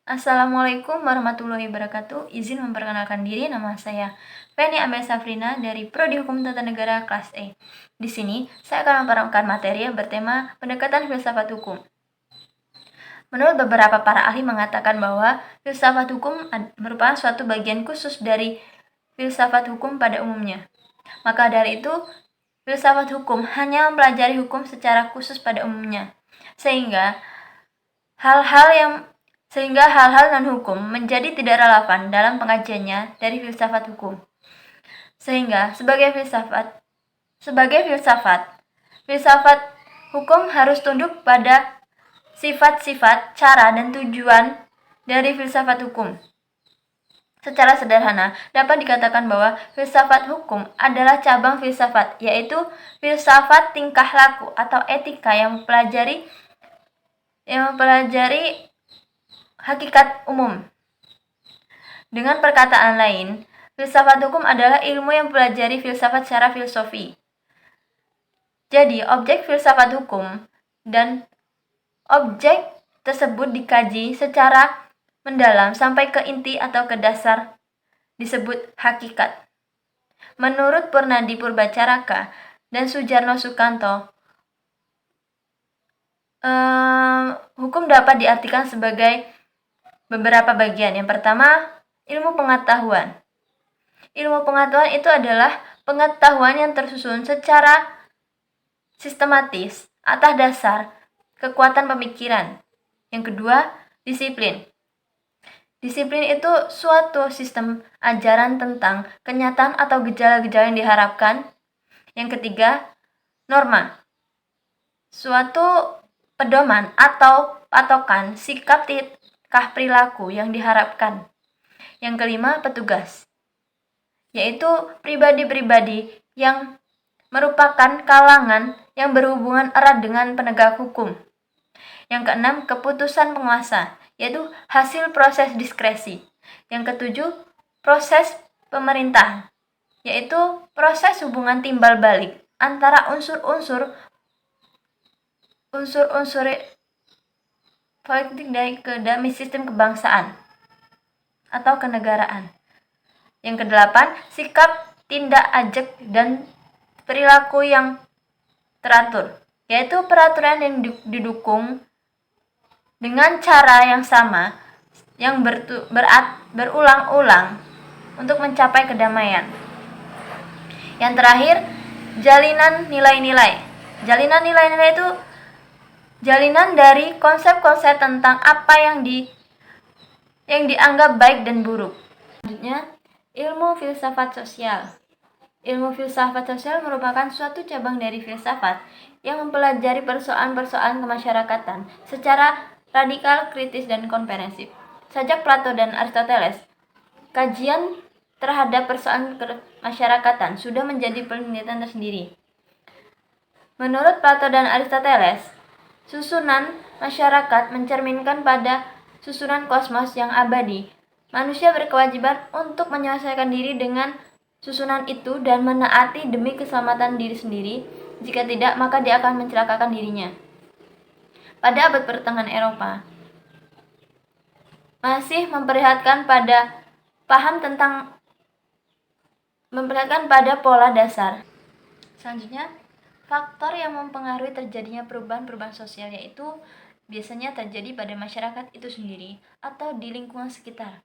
Assalamualaikum warahmatullahi wabarakatuh. Izin memperkenalkan diri, nama saya Feni Amel Safrina dari Prodi Hukum Tata Negara kelas E. Di sini, saya akan memperkenalkan materi yang bertema pendekatan filsafat hukum. Menurut beberapa para ahli mengatakan bahwa filsafat hukum merupakan suatu bagian khusus dari filsafat hukum pada umumnya. Maka dari itu, filsafat hukum hanya mempelajari hukum secara khusus pada umumnya. Sehingga hal-hal non-hukum menjadi tidak relevan dalam pengajiannya dari filsafat hukum. Sehingga sebagai filsafat hukum harus tunduk pada sifat-sifat, cara, dan tujuan dari filsafat hukum. Secara sederhana, dapat dikatakan bahwa filsafat hukum adalah cabang filsafat, yaitu filsafat tingkah laku atau etika yang mempelajari hakikat umum. Dengan perkataan lain, filsafat hukum adalah ilmu yang mempelajari filsafat secara filosofi. Jadi, objek filsafat hukum dan objek tersebut dikaji secara mendalam sampai ke inti atau ke dasar, disebut hakikat. Menurut Purnadi Purbacaraka dan Sujarno Sukanto, hukum dapat diartikan sebagai beberapa bagian. Yang pertama, ilmu pengetahuan. Ilmu pengetahuan itu adalah pengetahuan yang tersusun secara sistematis atas dasar kekuatan pemikiran. Yang kedua, disiplin. Disiplin itu suatu sistem ajaran tentang kenyataan atau gejala-gejala yang diharapkan. Yang ketiga, norma. Suatu pedoman atau patokan sikap tingkah perilaku yang diharapkan. Yang kelima, petugas, yaitu pribadi-pribadi yang merupakan kalangan yang berhubungan erat dengan penegak hukum. Yang keenam, keputusan penguasa, yaitu hasil proses diskresi. Yang ketujuh, proses pemerintah, yaitu proses hubungan timbal balik antara unsur-unsur politik dalam sistem kebangsaan atau kenegaraan. Yang kedelapan, sikap, tindak ajak, dan perilaku yang teratur, yaitu peraturan yang didukung dengan cara yang sama yang berulang-ulang untuk mencapai kedamaian. Yang terakhir, jalinan nilai-nilai. Jalinan nilai-nilai itu jalinan dari konsep-konsep tentang apa yang dianggap baik dan buruk. Selanjutnya, ilmu filsafat sosial. Ilmu filsafat sosial merupakan suatu cabang dari filsafat yang mempelajari persoalan-persoalan kemasyarakatan secara radikal, kritis, dan komprehensif. Sejak Plato dan Aristoteles, kajian terhadap persoalan kemasyarakatan sudah menjadi penelitian tersendiri. Menurut Plato dan Aristoteles, susunan masyarakat mencerminkan pada susunan kosmos yang abadi. Manusia berkewajiban untuk menyesuaikan diri dengan susunan itu dan menaati demi keselamatan diri sendiri. Jika tidak, maka dia akan mencelakakan dirinya. Pada abad pertengahan Eropa, masih memperlihatkan pada pola dasar. Selanjutnya, faktor yang mempengaruhi terjadinya perubahan-perubahan sosial yaitu biasanya terjadi pada masyarakat itu sendiri atau di lingkungan sekitar.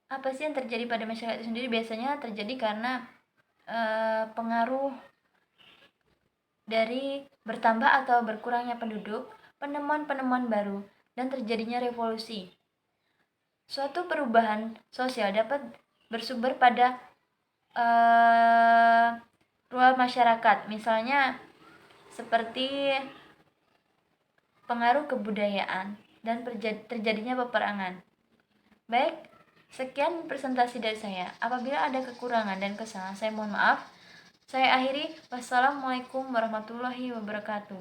Apa sih yang terjadi pada masyarakat itu sendiri? Biasanya terjadi karena pengaruh dari bertambah atau berkurangnya penduduk, penemuan-penemuan baru, dan terjadinya revolusi. Suatu perubahan sosial dapat bersumber pada ruang masyarakat, misalnya seperti pengaruh kebudayaan dan terjadinya peperangan. Baik, sekian presentasi dari saya. Apabila ada kekurangan dan kesalahan, saya mohon maaf. Saya akhiri. Wassalamualaikum warahmatullahi wabarakatuh.